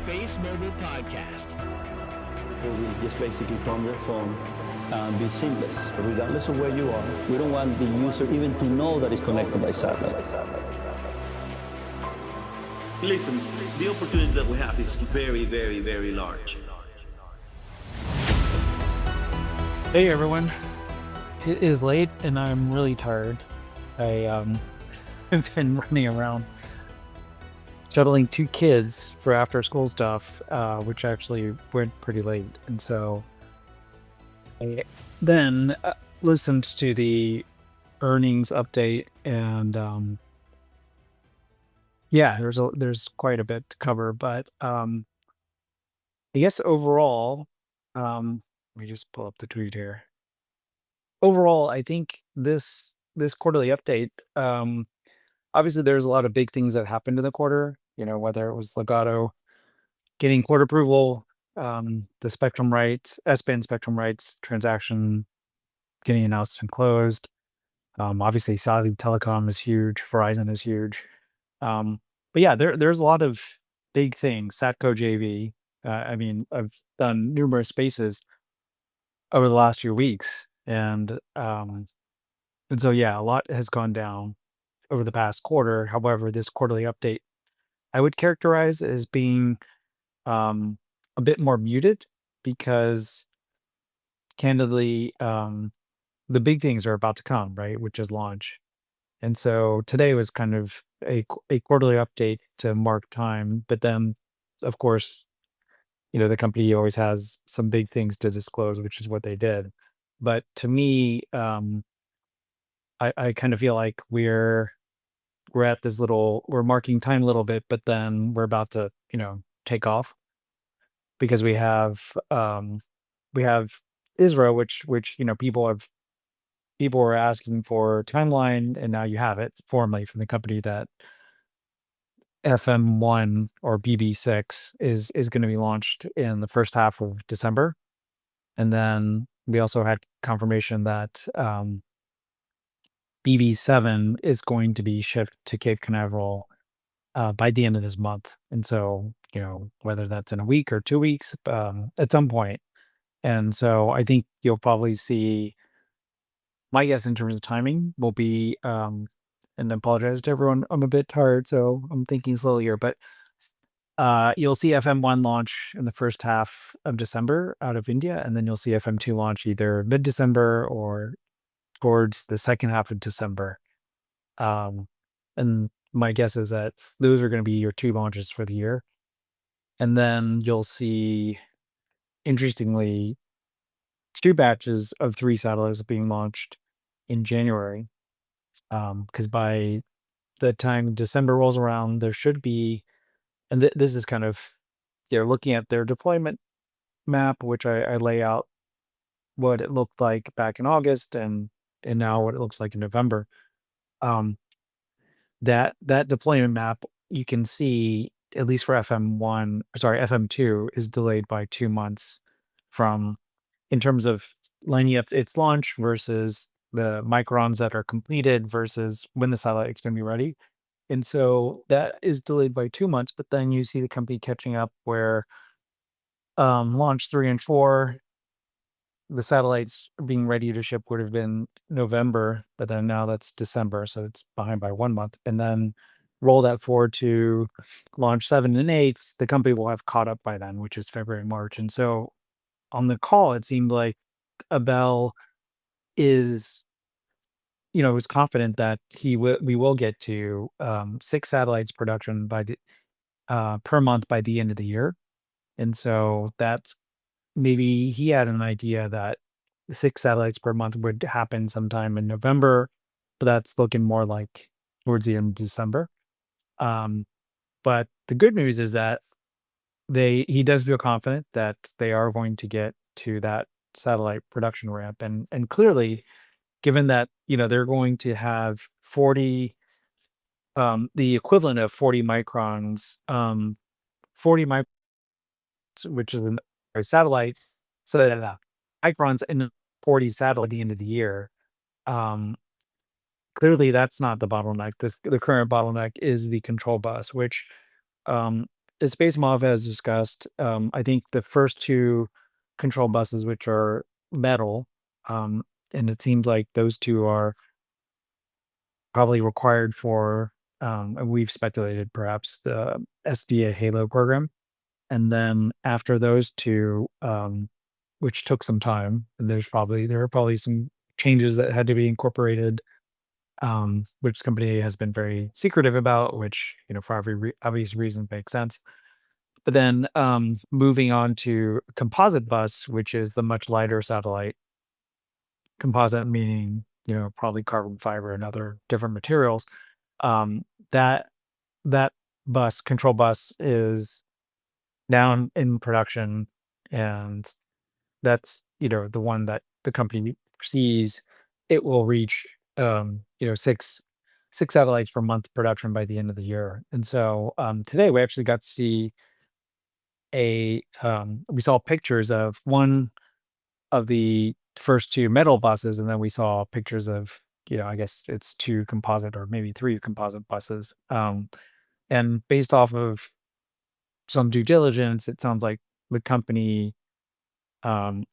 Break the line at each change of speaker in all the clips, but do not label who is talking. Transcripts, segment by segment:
Space Mobile Podcast.
We just basically from their phone be seamless, regardless of where you are. We don't want the user even to know that it's connected by satellite. Listen, the opportunity that we have is very, very, very large.
Hey everyone, it is late and I'm really tired. I have been running around shuttling two kids for after school stuff, which actually went pretty late. And so I then listened to the earnings update, and yeah, there's quite a bit to cover, but I guess overall, let me just pull up the tweet here. Overall, I think this quarterly update, obviously there's a lot of big things that happened in the quarter, whether it was Legato getting court approval, the spectrum rights, S-band spectrum rights transaction getting announced and closed. Obviously Saudi Telecom is huge, Verizon is huge. But yeah, there's a lot of big things. Satco JV. I mean, I've done numerous spaces over the last few weeks, and so yeah, a lot has gone down over the past quarter. However, this quarterly update I would characterize as being um, a bit more muted because candidly, the big things are about to come, right? Which is launch. And so today was kind of a quarterly update to mark time. But then, of course, the company always has some big things to disclose, which is what they did. But to me, I kind of feel like we're at this we're marking time a little bit, but then we're about to, take off because we have Israel, which, people were asking for timeline, and now you have it formally from the company that FM1 or BB6 is going to be launched in the first half of December. And then we also had confirmation that BB7 is going to be shipped to Cape Canaveral by the end of this month. And so, whether that's in a week or 2 weeks, at some point. And so I think you'll probably see, my guess in terms of timing will be, and I apologize to everyone, I'm a bit tired, so I'm thinking slowly here, but you'll see FM1 launch in the first half of December out of India, and then you'll see FM2 launch either mid-December or towards the second half of December. And my guess is that those are going to be your two launches for the year. And then you'll see, interestingly, two batches of 3 satellites being launched in January. Because by the time December rolls around, there should be, and this is kind of, they're looking at their deployment map, which I lay out what it looked like back in August and now what it looks like in November. Um, that deployment map, you can see, at least for FM2 is delayed by 2 months from, in terms of lining up its launch versus the microns that are completed versus when the satellite is going to be ready. And so that is delayed by 2 months, but then you see the company catching up where launch 3 and 4, the satellites being ready to ship would have been November, but then now that's December, so it's behind by 1 month. And then roll that forward to launch 7 and 8, the company will have caught up by then, which is February, March. And so on the call, it seemed like Abel is, was confident that we will get to 6 satellites production by the per month by the end of the year. And so that's, maybe he had an idea that 6 satellites per month would happen sometime in November, but that's looking more like towards the end of December. But the good news is that he does feel confident that they are going to get to that satellite production ramp, and clearly, given that they're going to have 40, the equivalent of 40 microns, 40 microns, which is a satellite, so that microns in 40 satellite at the end of the year. Um, Clearly, that's not the bottleneck. The current bottleneck is the control bus, which as Space Mov has discussed, I think the first two control buses, which are metal, um, and it seems like those two are probably required for, and we've speculated perhaps the SDA Halo program. And then after those two, which took some time, and there are probably some changes that had to be incorporated, which the company has been very secretive about, which, for obvious reasons makes sense. But then, moving on to composite bus, which is the much lighter satellite. Composite meaning, probably carbon fiber and other different materials. Um, that that control bus is now in production, and that's, the one that the company sees it will reach, 6 satellites per month production by the end of the year. And so, today we actually got to see we saw pictures of one of the first 2 metal buses, and then we saw pictures of, I guess it's 2 composite or maybe 3 composite buses. And based off of some due diligence, it sounds like the company,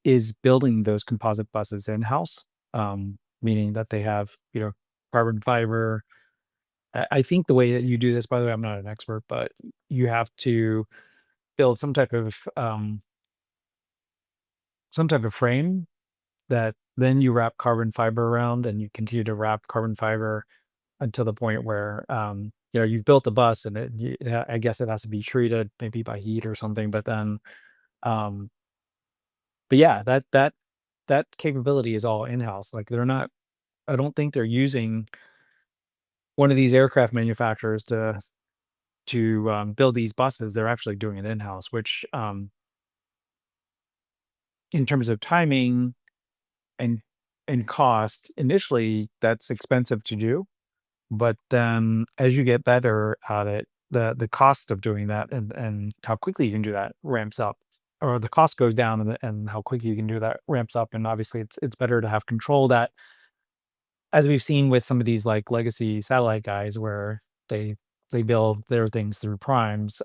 is building those composite buses in-house, meaning that they have, carbon fiber. I think the way that you do this, by the way, I'm not an expert, but you have to build some type of frame that then you wrap carbon fiber around, and you continue to wrap carbon fiber until the point where, you've built the bus, and I guess it has to be treated maybe by heat or something. But then, um, but yeah, that capability is all in-house. Like, they're not, I don't think they're using one of these aircraft manufacturers to build these buses. They're actually doing it in-house, which, in terms of timing and cost, initially, that's expensive to do. But then as you get better at it, the cost of doing that and how quickly you can do that ramps up, or the cost goes down, and how quickly you can do that ramps up. And obviously, it's better to have control that, as we've seen with some of these like legacy satellite guys, where they build their things through primes.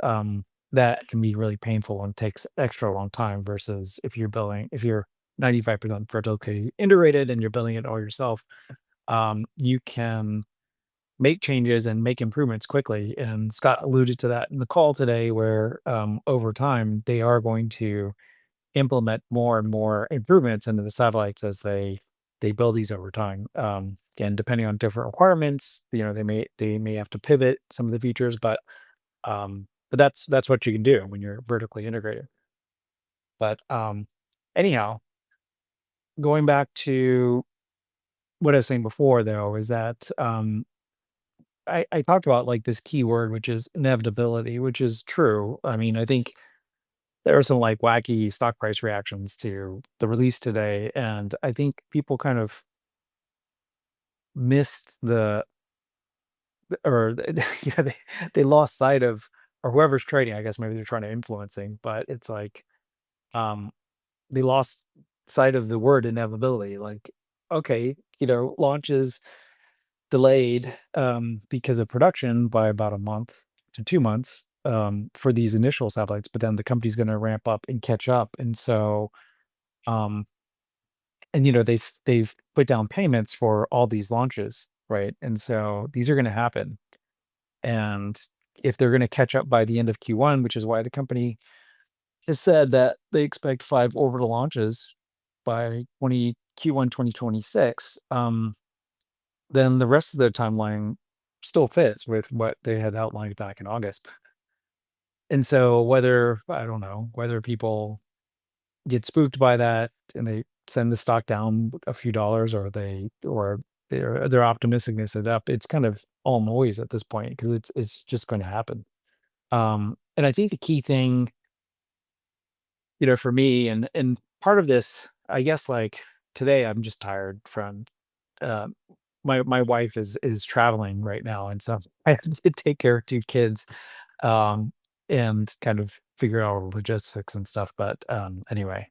That can be really painful and takes extra long time, versus if you're 95% vertically integrated and you're building it all yourself, you can make changes and make improvements quickly. And Scott alluded to that in the call today, where, over time they are going to implement more and more improvements into the satellites as they build these over time. And depending on different requirements, they may have to pivot some of the features, but that's what you can do when you're vertically integrated. But, anyhow, going back to what I was saying before, though, is that, I talked about like this keyword, which is inevitability, which is true. I mean, I think there are some like wacky stock price reactions to the release today, and I think people kind of missed or they lost sight of, or whoever's trading. I guess maybe they're trying to influence things, but it's like, um, they lost sight of the word inevitability. Like, okay, launches delayed, because of production by about a month to 2 months, for these initial satellites, but then the company's gonna ramp up and catch up. And so, um, and, they've put down payments for all these launches, right? And so these are gonna happen. And if they're gonna catch up by the end of Q1, which is why the company has said that they expect 5 orbital launches by 2026, then the rest of the timeline still fits with what they had outlined back in August. And so whether, I don't know, whether people get spooked by that and they send the stock down a few dollars, or they're optimistic they set it up, it's kind of all noise at this point, because it's just going to happen. And I think the key thing, for me, and part of this, I guess, like today, I'm just tired from, uh, my wife is traveling right now, and so I have to take care of 2 kids, and kind of figure out logistics and stuff. But, anyway,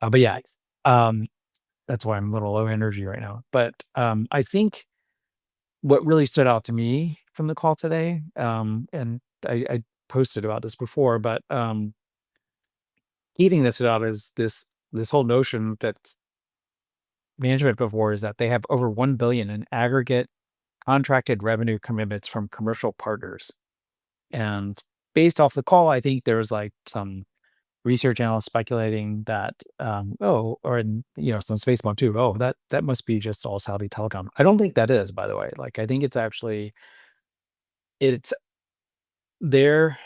but yeah, um, that's why I'm a little low energy right now. But, I think what really stood out to me from the call today, and I posted about this before, but eating this out is this whole notion that management before is that they have over 1 billion in aggregate contracted revenue commitments from commercial partners. And based off the call, I think there was like some research analysts speculating that, or in, some space bomb too. Oh, that must be just all Saudi telecom. I don't think that is, by the way. Like, I think it's actually it's there.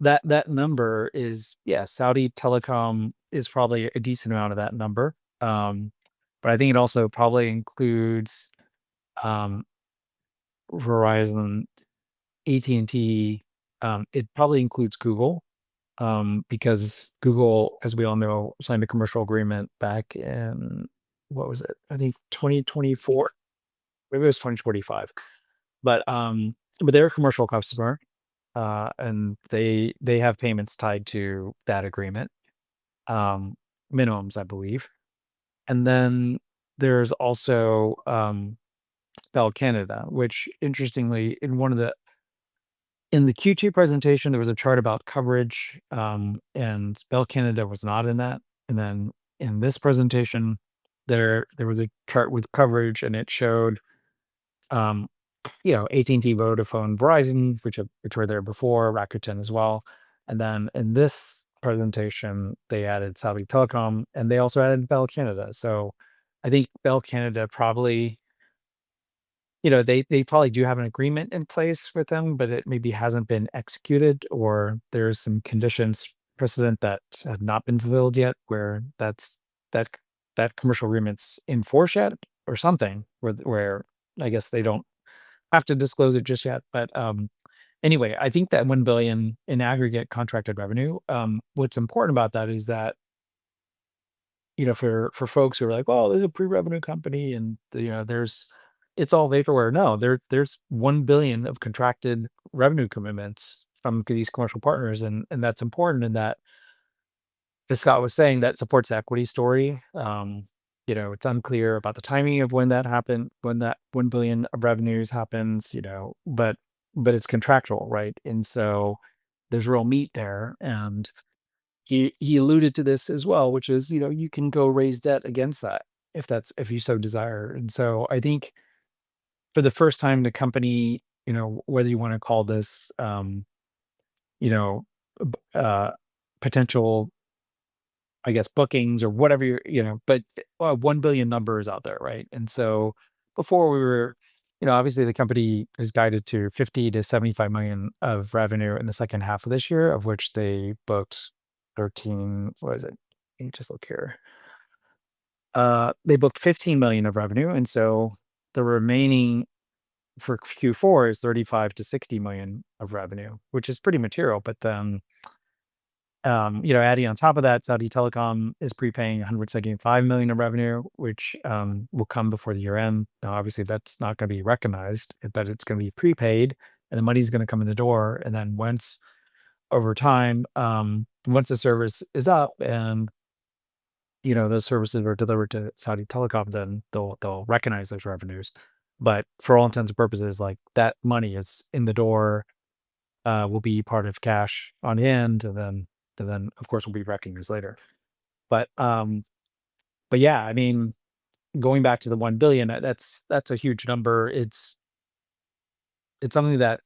That number is, yeah, Saudi telecom is probably a decent amount of that number. But I think it also probably includes um, Verizon, AT&T. It probably includes Google, because Google, as we all know, signed a commercial agreement back in, what was it? I think 2024, maybe it was 2025. But they're a commercial customer, and they have payments tied to that agreement, um, minimums, I believe. And then there's also Bell Canada, which interestingly, in the Q2 presentation, there was a chart about coverage, and Bell Canada was not in that. And then in this presentation, there was a chart with coverage, and it showed, um, AT&T, Vodafone, Verizon, which were there before, Rakuten as well. And then in this presentation, they added Saudi Telecom, and they also added Bell Canada. So I think Bell Canada probably, they probably do have an agreement in place with them, but it maybe hasn't been executed, or there's some conditions precedent that have not been fulfilled yet, where that that commercial agreement's in force yet, or something, where I guess they don't have to disclose it just yet. But anyway, I think that 1 billion in aggregate contracted revenue. What's important about that is that, for folks who are like, "Oh, there's a pre-revenue company, and there's it's all vaporware." No, there's 1 billion of contracted revenue commitments from these commercial partners, and that's important in that, as Scott was saying, that supports the equity story. It's unclear about the timing of when that happened, when that 1 billion of revenues happens, but it's contractual, right? And so there's real meat there. And he alluded to this as well, which is, you can go raise debt against that if you so desire. And so I think for the first time, the company, whether you want to call this, you know, potential, I guess, bookings or whatever, but 1 billion number is out there, right? And so before we were, obviously the company is guided to 50 to 75 million of revenue in the second half of this year, of which they booked 13, what is it? Let me just look here. They booked 15 million of revenue. And so the remaining for Q4 is 35 to 60 million of revenue, which is pretty material. But then, adding on top of that, Saudi Telecom is prepaying 175 million of revenue, which will come before the year end. Now, obviously, that's not going to be recognized, but it's going to be prepaid, and the money's going to come in the door. And then over time, once the service is up and those services are delivered to Saudi Telecom, then they'll recognize those revenues. But for all intents and purposes, like, that money is in the door, will be part of cash on hand, and then of course will be recognized later. But yeah, I mean, going back to the 1 billion, that's a huge number. It's something that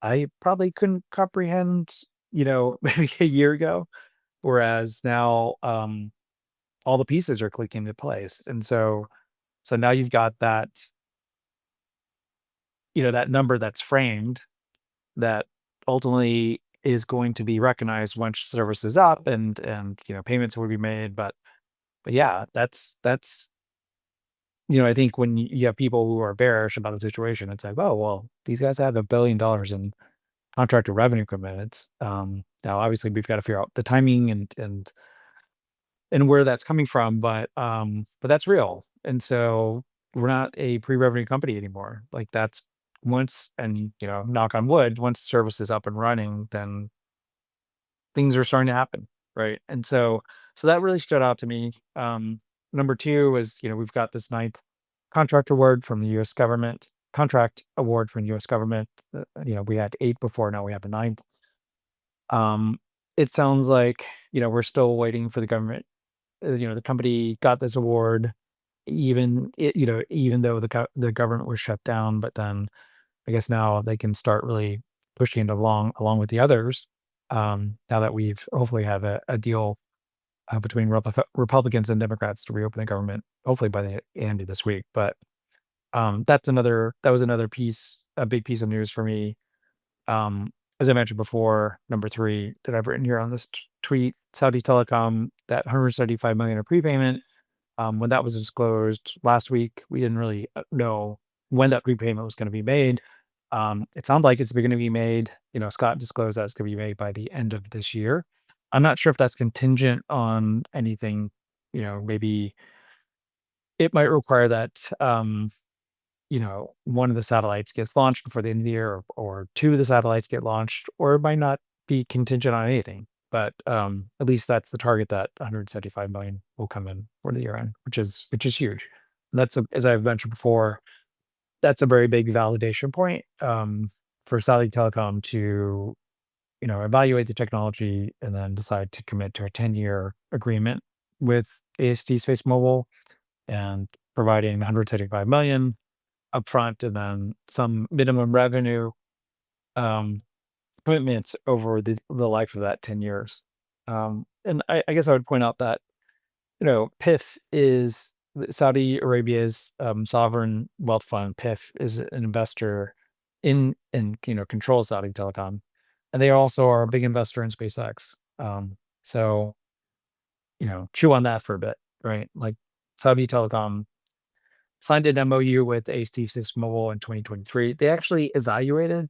I probably couldn't comprehend, maybe a year ago, whereas now, all the pieces are clicking into place. And so now you've got that number that's framed, that ultimately is going to be recognized once service is up, and payments will be made. But yeah, that's I think when you have people who are bearish about the situation, it's like, oh well, these guys have $1 billion in contracted revenue commitments. Now obviously we've got to figure out the timing and where that's coming from, but that's real. And so we're not a pre-revenue company anymore. Like, that's once, and knock on wood, once the service is up and running, then things are starting to happen, right? And so that really stood out to me. Number two is, we've got this ninth contract award from the U.S. government, contract award from the U.S. government. We had eight before, now we have a ninth. Um, it sounds like, we're still waiting for the government. The company got this award, even though the government was shut down, but then I guess now they can start really pushing it along with the others. Now that we've hopefully have a deal between Republicans and Democrats to reopen the government, hopefully by the end of this week. But that was another a big piece of news for me. Um, as I mentioned before, number three that I've written here on this tweet, Saudi Telecom, that 175 million of prepayment. When that was disclosed last week, we didn't really know when that prepayment was going to be made. It sounds like it's going to be made. Scott disclosed that it's going to be made by the end of this year. I'm not sure if that's contingent on anything. Maybe it might require that one of the satellites gets launched before the end of the year, or two of the satellites get launched, or it might not be contingent on anything. But at least that's the target, that 175 million will come in for the year end, which is huge. And as I've mentioned before, that's a very big validation point for Saudi Telecom to evaluate the technology and then decide to commit to a 10-year agreement with AST Space Mobile and providing 175 million upfront and then some minimum revenue um, commitments over the life of that 10 years. And I guess I would point out that, PIF is Saudi Arabia's sovereign wealth fund. PIF is an investor controls Saudi Telecom. And they also are a big investor in SpaceX. So, chew on that for a bit, right? Like Saudi Telecom signed an MOU with AST Mobile in 2023. They actually evaluated,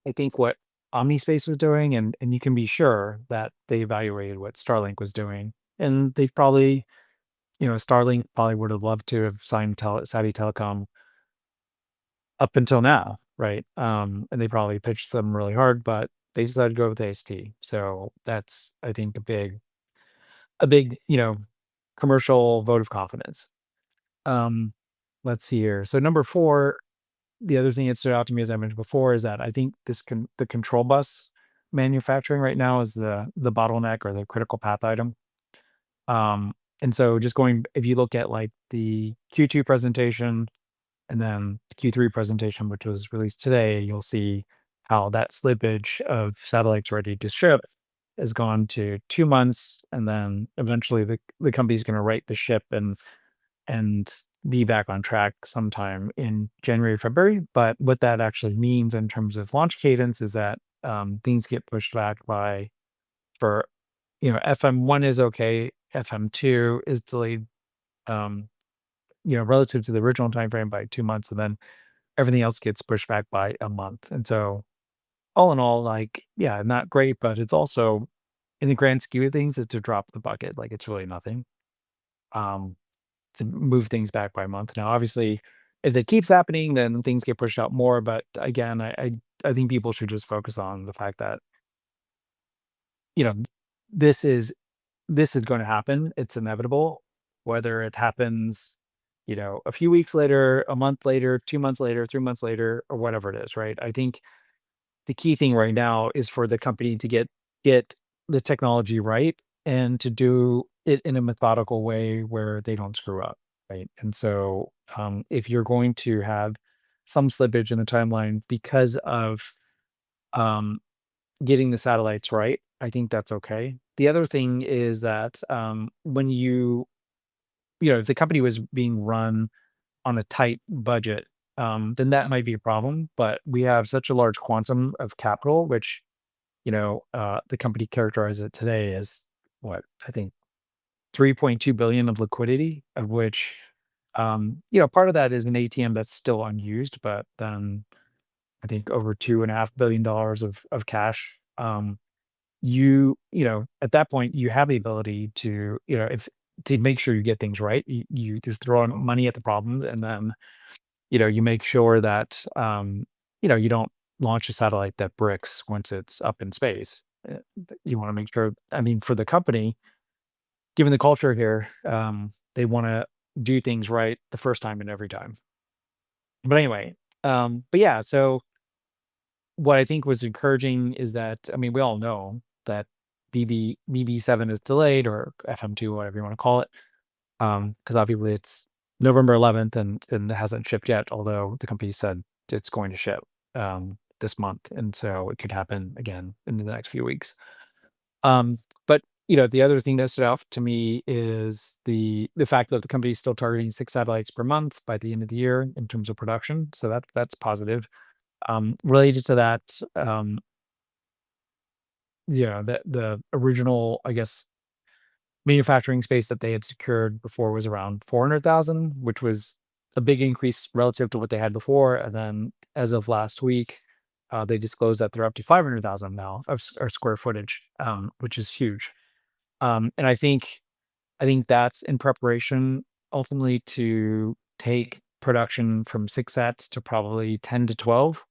I think, what OmniSpace was doing, and you can be sure that they evaluated what Starlink was doing. And they probably, Starlink probably would have loved to have signed Saudi Telecom up until now, right? And they probably pitched them really hard, but they decided to go with AST. So that's, I think, a big, commercial vote of confidence. Um, let's see here. So number four, the other thing that stood out to me, as I mentioned before, is that I think the control bus manufacturing right now is the bottleneck or the critical path item. And so just if you look at like the Q2 presentation and then the Q3 presentation, which was released today, you'll see how that slippage of satellites ready to ship has gone to 2 months, and then eventually the company's going to right the ship and be back on track sometime in January, February. But what that actually means in terms of launch cadence is that things get pushed back for FM1 is okay, FM2 is delayed, um, relative to the original timeframe by 2 months, and then everything else gets pushed back by a month. And so, all in all, like, yeah, not great, but it's also in the grand scheme of things, it's a drop in the bucket. Like, it's really nothing. Um, to move things back by a month. Now, obviously, if it keeps happening, then things get pushed out more. But again, I think people should just focus on the fact that you know this is this is going to happen. It's inevitable. Whether it happens, a few weeks later, a month later, 2 months later, 3 months later, or whatever it is, right? I think the key thing right now is for the company to get the technology right and to do it in a methodical way where they don't screw up, right? And so, if you're going to have some slippage in the timeline because of um, getting the satellites right, I think that's okay. The other thing is that when if the company was being run on a tight budget, then that might be a problem. But we have such a large quantum of capital, which the company characterized it today as what I think 3.2 billion of liquidity, of which part of that is an ATM that's still unused, but then I think over $2.5 billion of cash. At that point, you have the ability to, if to make sure you get things right. You just throw money at the problems, and then you make sure that you don't launch a satellite that bricks once it's up in space. You want to make sure. I mean, for the company, given the culture here, they want to do things right the first time and every time. But anyway, but yeah, so what I think was encouraging is that, I mean, we all know that BB7 is delayed, or FM2, whatever you want to call it. Because obviously it's November 11th and it hasn't shipped yet, although the company said it's going to ship this month, and so it could happen again in the next few weeks. But the other thing that stood out to me is the fact that the company is still targeting 6 satellites per month by the end of the year in terms of production. So that's positive. Related to that, the original, I guess, manufacturing space that they had secured before was around 400,000, which was a big increase relative to what they had before. And then as of last week, they disclosed that they're up to 500,000 now of square footage, which is huge. And I think that's in preparation ultimately to take production from 6 sets to probably 10 to 12,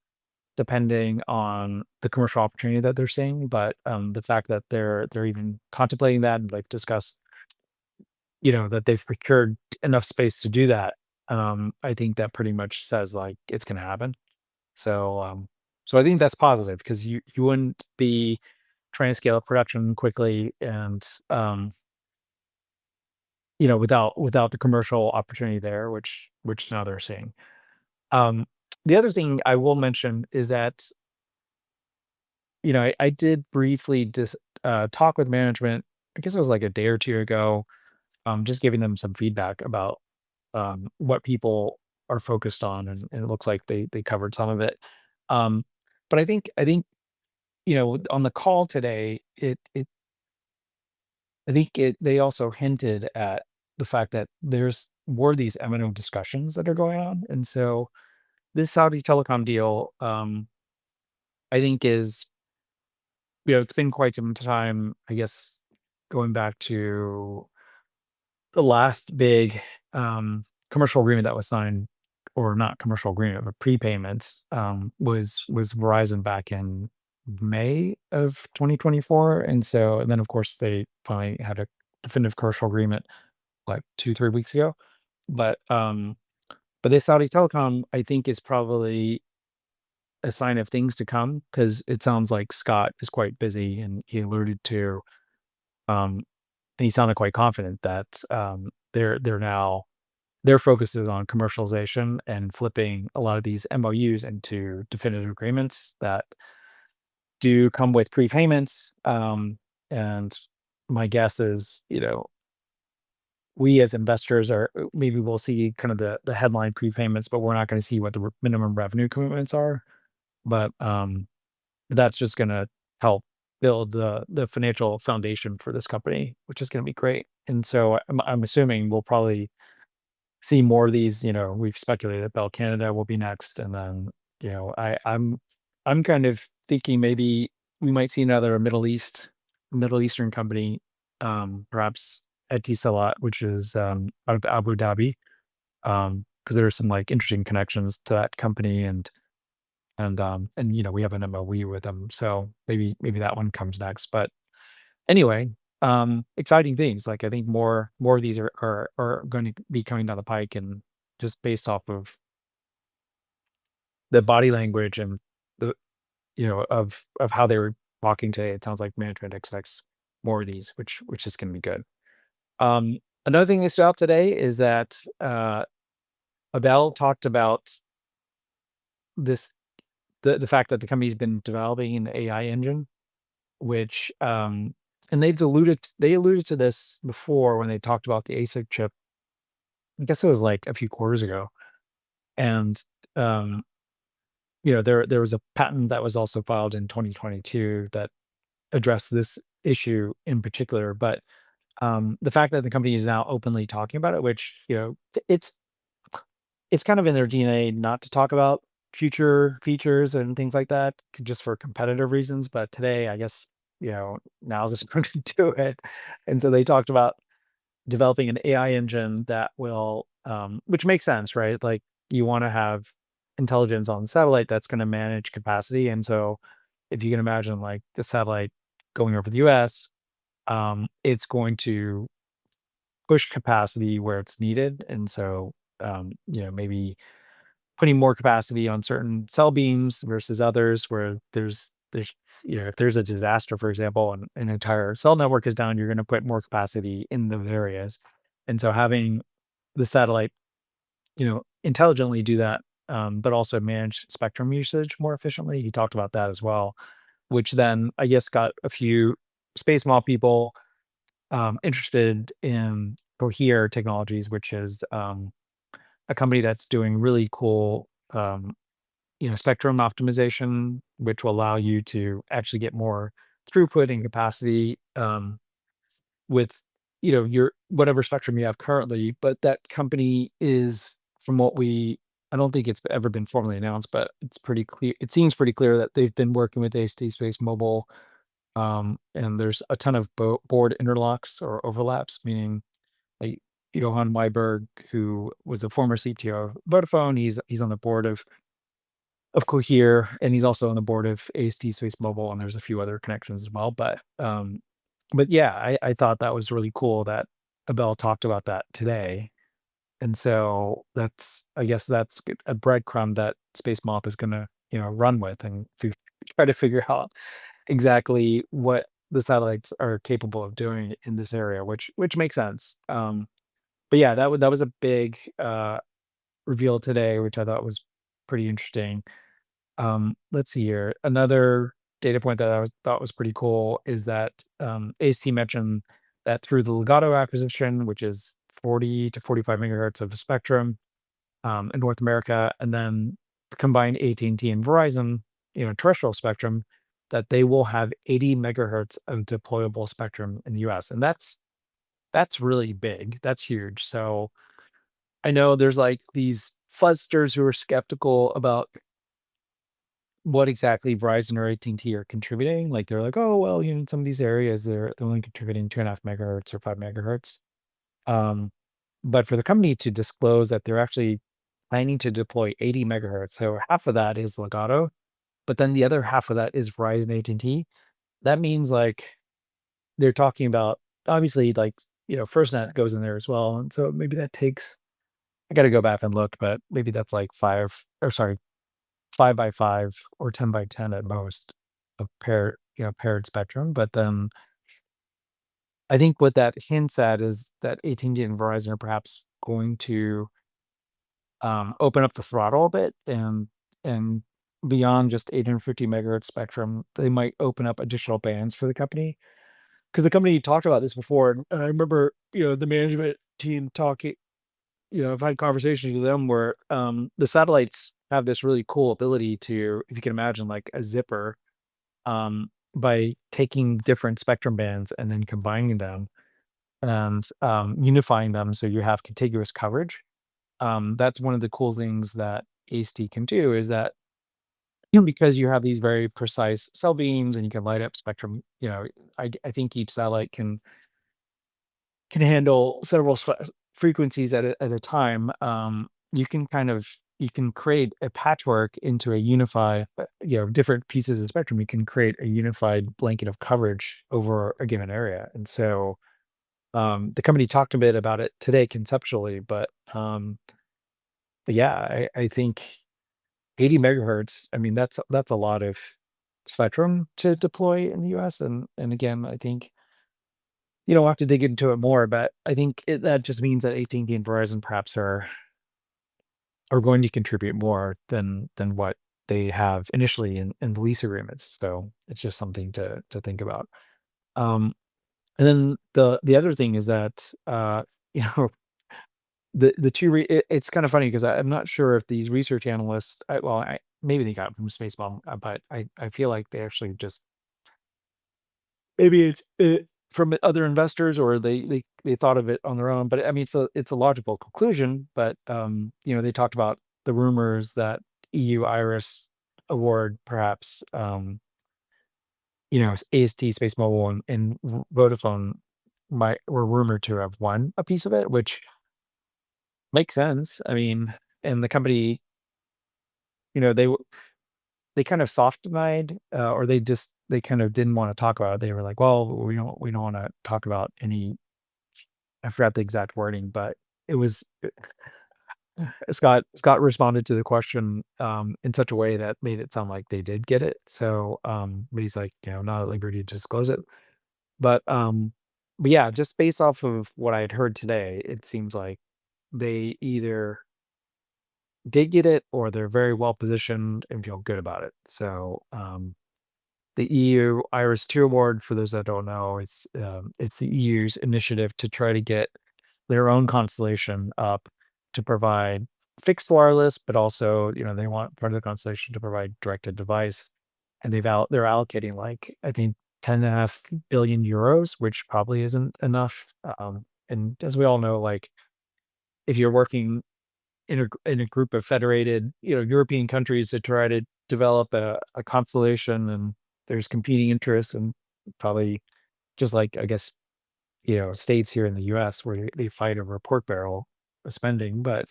depending on the commercial opportunity that they're seeing. But the fact that they're even contemplating that, and they've discussed, that they've procured enough space to do that, I think that pretty much says like it's going to happen. So I think that's positive, because you wouldn't be trying to scale up production quickly and without the commercial opportunity there, which now they're seeing. Um, the other thing I will mention is that I did briefly talk with management. I guess it was like a day or two ago, just giving them some feedback about what people are focused on, and it looks like they covered some of it. Um, but I think on the call today, I think they also hinted at the fact that there's more of these M&O discussions that are going on, and so this Saudi telecom deal, I think is it's been quite some time, I guess, going back to the last big, commercial agreement that was signed, or not commercial agreement, but prepayments, was Verizon back in May of 2024, and then, of course, they finally had a definitive commercial agreement, like, 2, 3 weeks ago. But, but this Saudi telecom, I think, is probably a sign of things to come, because it sounds like Scott is quite busy, and he alluded to, um and he sounded quite confident that, their focus is on commercialization and flipping a lot of these MOUs into definitive agreements that do come with prepayments. And my guess is, we as investors are maybe we'll see kind of the headline prepayments, but we're not going to see what the minimum revenue commitments are. But that's just going to help build the financial foundation for this company, which is going to be great. And so I'm assuming we'll probably see more of these. We've speculated Bell Canada will be next, and then I'm kind of thinking maybe we might see another Middle Eastern company, perhaps Etisalat, which is out of Abu Dhabi, because there are some like interesting connections to that company, and we have an MOE with them, so maybe that one comes next. But anyway, exciting things. Like, I think more of these are going to be coming down the pike, and just based off of the body language and the of how they were talking today, it sounds like management expects more of these, which is going to be good. Another thing that stood out today is that Abel talked about this the fact that the company's been developing an AI engine, which and they alluded to this before when they talked about the ASIC chip. I guess it was like a few quarters ago. And um, there was a patent that was also filed in 2022 that addressed this issue in particular. But the fact that the company is now openly talking about it, which it's kind of in their DNA not to talk about future features and things like that, just for competitive reasons. But today, I guess, now's the time to do it. And so they talked about developing an AI engine that will, which makes sense, right? Like, you want to have intelligence on the satellite that's going to manage capacity. And so if you can imagine like the satellite going over the US, it's going to push capacity where it's needed. And so, maybe putting more capacity on certain cell beams versus others where there's if there's a disaster, for example, and an entire cell network is down, you're going to put more capacity in those areas. And so having the satellite, intelligently do that, but also manage spectrum usage more efficiently. He talked about that as well, which then I guess got a few space mall people interested in Cohere Technologies, which is a company that's doing really cool, spectrum optimization, which will allow you to actually get more throughput and capacity with your whatever spectrum you have currently. But that company is, from what I don't think it's ever been formally announced, but it's pretty clear. It seems pretty clear that they've been working with AST Space Mobile, and there's a ton of board interlocks or overlaps, meaning like Johan Weiberg, who was a former CTO of Vodafone, he's on the board of Cohere, and he's also on the board of AST Space Mobile, and there's a few other connections as well. But yeah, I thought that was really cool that Abel talked about that today. And so I guess that's a breadcrumb that Space Moth is gonna, run with and try to figure out exactly what the satellites are capable of doing in this area, which makes sense. But yeah, that was a big reveal today, which I thought was pretty interesting. Let's see here. Another data point that thought was pretty cool is that AST mentioned that through the Legato acquisition, which is 40 to 45 megahertz of spectrum in North America, and then the combined AT&T and Verizon, terrestrial spectrum, that they will have 80 megahertz of deployable spectrum in the US, and that's really big. That's huge. So I know there's like these fuzzsters who are skeptical about what exactly Verizon or AT&T are contributing. Like they're like, oh well, in some of these areas they're only contributing 2.5 megahertz or 5 megahertz. Um, but for the company to disclose that they're actually planning to deploy 80 megahertz, so half of that is Legato, but then the other half of that is Verizon AT&T. That means like they're talking about obviously like FirstNet goes in there as well, and so maybe that takes. I got to go back and look, but maybe that's like 5 by 5 or 10 by 10 at most of paired spectrum. But then I think what that hints at is that AT&T and Verizon are perhaps going to open up the throttle a bit and beyond just 850 megahertz spectrum, they might open up additional bands for the company. Because the company talked about this before, and I remember the management team talking. I've had conversations with them where the satellites have this really cool ability to, if you can imagine, like a zipper, by taking different spectrum bands and then combining them and unifying them so you have contiguous coverage. That's one of the cool things that AST can do is that because you have these very precise cell beams and you can light up spectrum. I think each satellite can handle several frequencies at a time. You can create a patchwork into a unified, different pieces of spectrum. You can create a unified blanket of coverage over a given area. And so the company talked a bit about it today conceptually, but yeah, I think 80 megahertz. I mean, that's a lot of spectrum to deploy in the US. And again, I think we'll have to dig into it more, but I think that just means that AT&T and Verizon perhaps are going to contribute more than what they have initially in the lease agreements. So it's just something to think about. Um, and then the other thing is that you know the two it's kind of funny because I'm not sure if these research analysts maybe they got it from Spaceball, but I feel like they actually just maybe it's from other investors or they thought of it on their own. But I mean, it's a logical conclusion. But they talked about the rumors that EU Iris award perhaps AST Space Mobile and Vodafone might were rumored to have won a piece of it, which makes sense. I mean, and the company, you know, they kind of soft denied, or they kind of didn't want to talk about it. They were like, "Well, we don't want to talk about any." I forgot the exact wording, but it was Scott responded to the question in such a way that made it sound like they did get it. So, but he's like, not at liberty to disclose it. But but yeah, just based off of what I had heard today, it seems like they either did get it or they're very well positioned and feel good about it. So, the EU Iris 2 award, for those that don't know, it's the EU's initiative to try to get their own constellation up to provide fixed wireless, but also, they want part of the constellation to provide directed device. And they're allocating like, I think, 10.5 billion euros, which probably isn't enough. And as we all know, like if you're working in a group of federated, European countries to try to develop a constellation, and there's competing interests, and probably just like I guess states here in the U.S. where they fight over a pork barrel of spending, but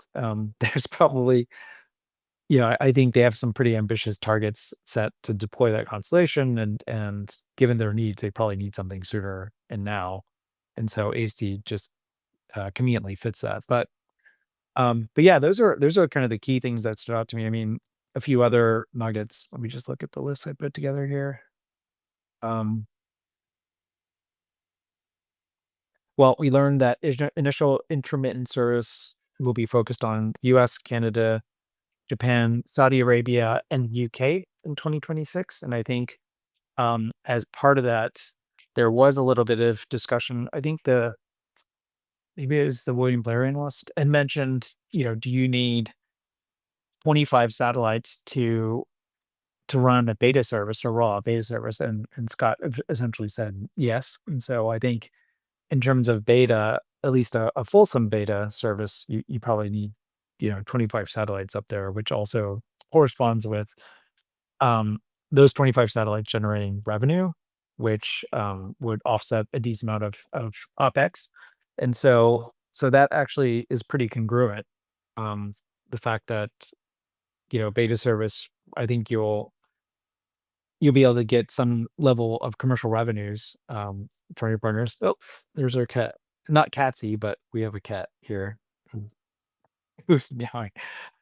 there's probably I think they have some pretty ambitious targets set to deploy that constellation, and given their needs, they probably need something sooner and now, and so AST just conveniently fits that, but yeah, those are kind of the key things that stood out to me. I mean, a few other nuggets. Let me just look at the list I put together here. Um, well, we learned that initial intermittent service will be focused on US, Canada, Japan, Saudi Arabia, and UK in 2026. And I think as part of that, there was a little bit of discussion. I think maybe it was the William Blair analyst and mentioned, do you need 25 satellites to run a beta service or raw beta service? And Scott essentially said yes. And so I think in terms of beta, at least a fulsome beta service, you probably need, 25 satellites up there, which also corresponds with um, those 25 satellites generating revenue, which would offset a decent amount of OpEx. And so that actually is pretty congruent. Um, the fact that, beta service, I think you'll be able to get some level of commercial revenues, from your partners. Oh, there's our cat. Not Catsy, but we have a cat here who's who's meowing.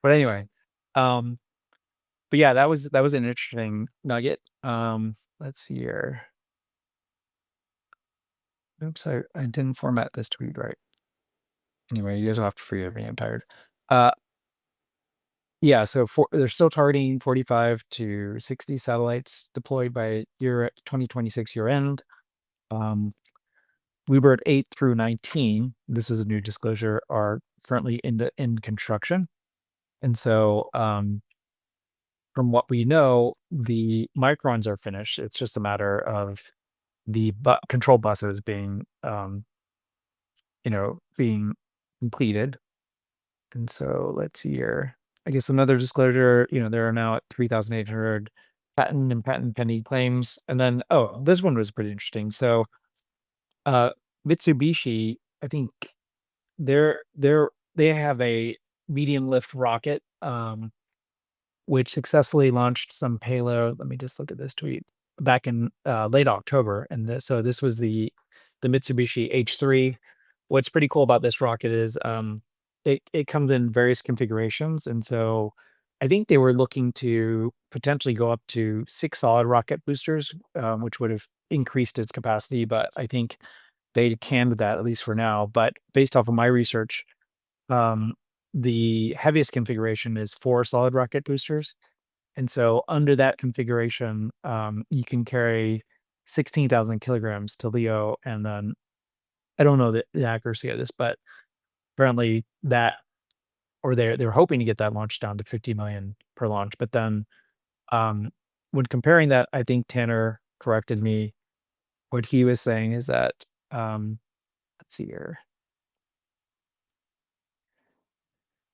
But anyway, um, but yeah, that was an interesting nugget. Let's see here. Oops, I didn't format this tweet right. Anyway, you guys will have to forgive me. I'm tired. Uh, yeah, so they're still targeting 45 to 60 satellites deployed by year 2026 year end. Um, WeBird 8 through 19, this is a new disclosure, are currently in construction. And so, from what we know, the microns are finished. It's just a matter of the control buses being completed. And so let's see here. I guess another disclosure, there are now at 3,800 patent and patent pending claims. And then, oh, this one was pretty interesting. So, uh, Mitsubishi, I think they have a medium lift rocket, which successfully launched some payload. Let me just look at this tweet back in late October, and so this was the Mitsubishi H3. What's pretty cool about this rocket is it comes in various configurations, and so I think they were looking to potentially go up to 6 solid rocket boosters, which would have increased its capacity, but I think they canned that at least for now. But based off of my research, um, the heaviest configuration is 4 solid rocket boosters. And so under that configuration, you can carry 16,000 kilograms to LEO. And then I don't know the accuracy of this, but apparently they're hoping to get that launch down to 50 million per launch. But then um, when comparing that, I think Tanner corrected me. What he was saying is that, let's see here,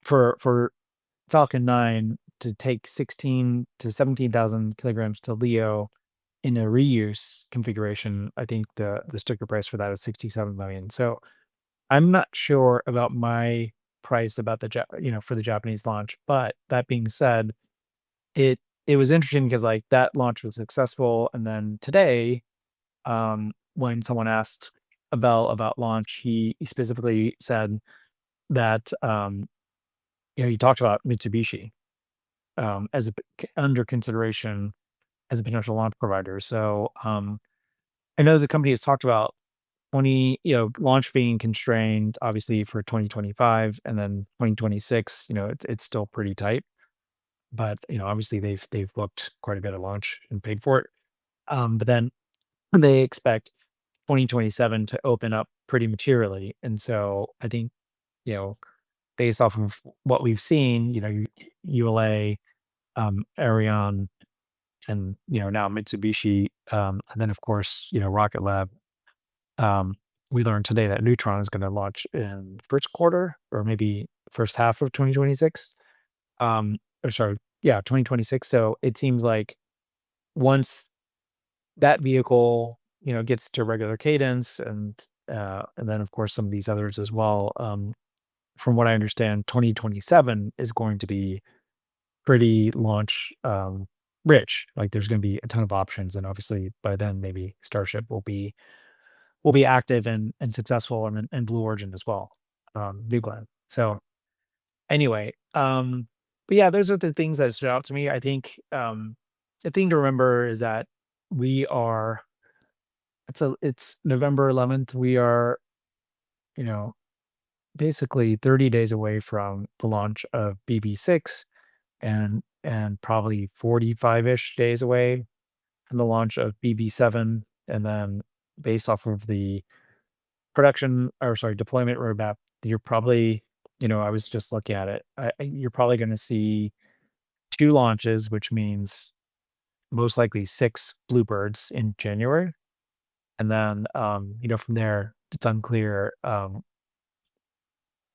for Falcon 9 to take 16 to 17,000 kilograms to LEO in a reuse configuration, I think the sticker price for that is 67 million. So I'm not sure about my price about for the Japanese launch. But that being said, it it was interesting because like that launch was successful, and then today, when someone asked Abel about launch, he specifically said that you talked about Mitsubishi as under consideration as a potential launch provider. So I know the company has talked about launch being constrained obviously for 2025, and then 2026. It's still pretty tight, but obviously they've booked quite a bit of launch and paid for it. But then they expect 2027 to open up pretty materially, and so I think you know based off of what we've seen, ULA, Ariane, and now Mitsubishi, and then of course Rocket Lab. Um, we learned today that Neutron is going to launch in first quarter or maybe first half of 2026. Or sorry, yeah, 2026. So it seems like once that vehicle, gets to regular cadence, and then of course some of these others as well. From what I understand, 2027 is going to be pretty launch rich. Like there's going to be a ton of options, and obviously by then maybe Starship will be active and successful, and Blue Origin as well, New Glenn. So anyway, but yeah, those are the things that stood out to me. I think the thing to remember is that we are it's November 11th. We are, you know, basically 30 days away from the launch of BB6, and probably 45-ish days away from the launch of BB7. And then based off of the deployment roadmap, you're probably, I was just looking at it. You're probably going to see two launches, which means most likely six Bluebirds in January. And then, from there, it's unclear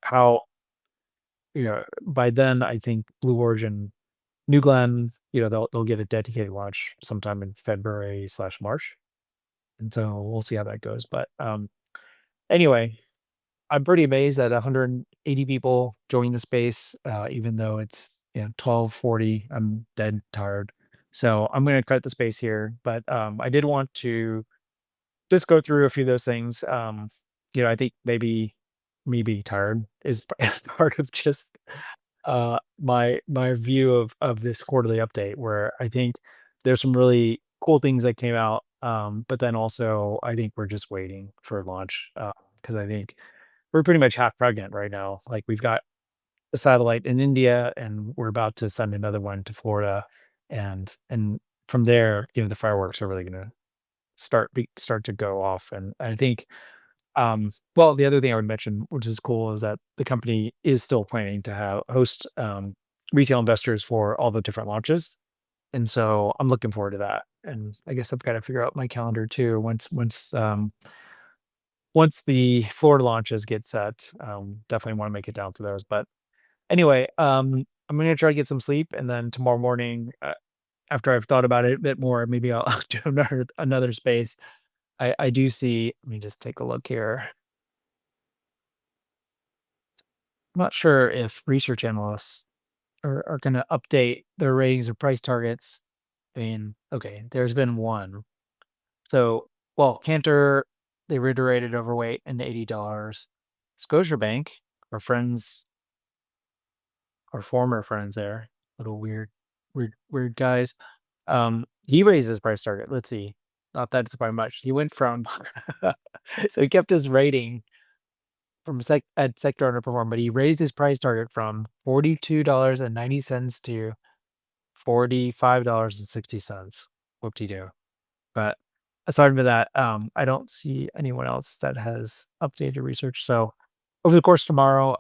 how, by then, I think Blue Origin, New Glenn, they'll get a dedicated launch sometime in February/March. And so we'll see how that goes. But anyway, I'm pretty amazed that 180 people joined the space, even though it's 12:40. I'm dead tired, so I'm going to cut the space here. But I did want to just go through a few of those things. I think maybe me being tired is part of just my view of this quarterly update, where I think there's some really cool things that came out. But then also I think we're just waiting for launch, because I think we're pretty much half pregnant right now. Like we've got a satellite in India, and we're about to send another one to Florida, and from there, the fireworks are really going to start to go off. And I think, well, the other thing I would mention, which is cool, is that the company is still planning to host retail investors for all the different launches, and so I'm looking forward to that. And I guess I've got to figure out my calendar too. Once the Florida launches get set, definitely want to make it down to those. But anyway, I'm gonna try to get some sleep, and then tomorrow morning, after I've thought about it a bit more, maybe I'll do another space. I do see. Let me just take a look here. I'm not sure if research analysts are going to update their ratings or price targets. I mean, okay, there's been one. So, well, Cantor, they reiterated overweight and $80. Scotiabank, our friends, our former friends there, little weird guys. He raised his price target. Let's see. Not that it's by much. He went from so he kept his rating from at sector underperform, but he raised his price target from $42.90 to $45.60. Whoop-de-doo. But aside from that, I don't see anyone else that has updated research. So over the course of tomorrow,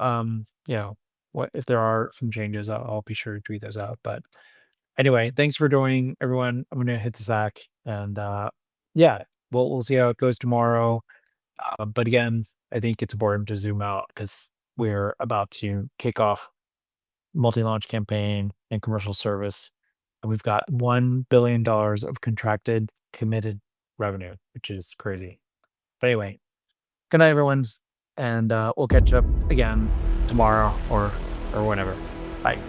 what if there are some changes, I'll be sure to tweet those out. But anyway, thanks for joining, everyone. I'm gonna hit the sack, and yeah, we'll see how it goes tomorrow. But again, I think it's important to zoom out because we're about to kick off multi-launch campaign and commercial service, and we've got $1 billion of contracted, committed revenue, which is crazy. But anyway, good night, everyone, and we'll catch up again tomorrow or whenever. Bye.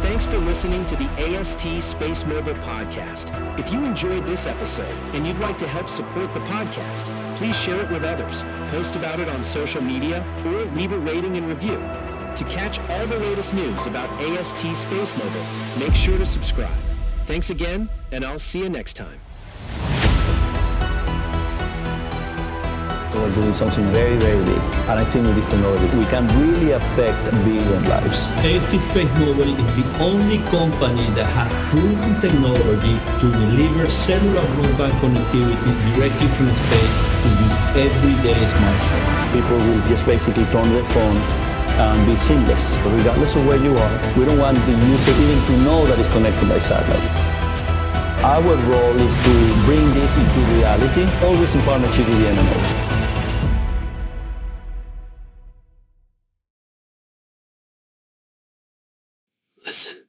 Thanks for listening to the AST Space Mobile Podcast. If you enjoyed this episode and you'd like to help support the podcast, please share it with others, post about it on social media, or leave a rating and review. To catch all the latest news about AST Space Mobile, make sure to subscribe. Thanks again, and I'll see you next time.
We're doing something very, very big. And I think with this technology, we can really affect billion lives. AST Space Mobile is the only company that has proven technology to deliver cellular broadband connectivity directly from space to your everyday smartphone. People will just basically turn their phone and be seamless, regardless of where you are. We don't want the user even to know that it's connected by satellite. Our role is to bring this into reality, always in partnership with the MNOs.
Listen.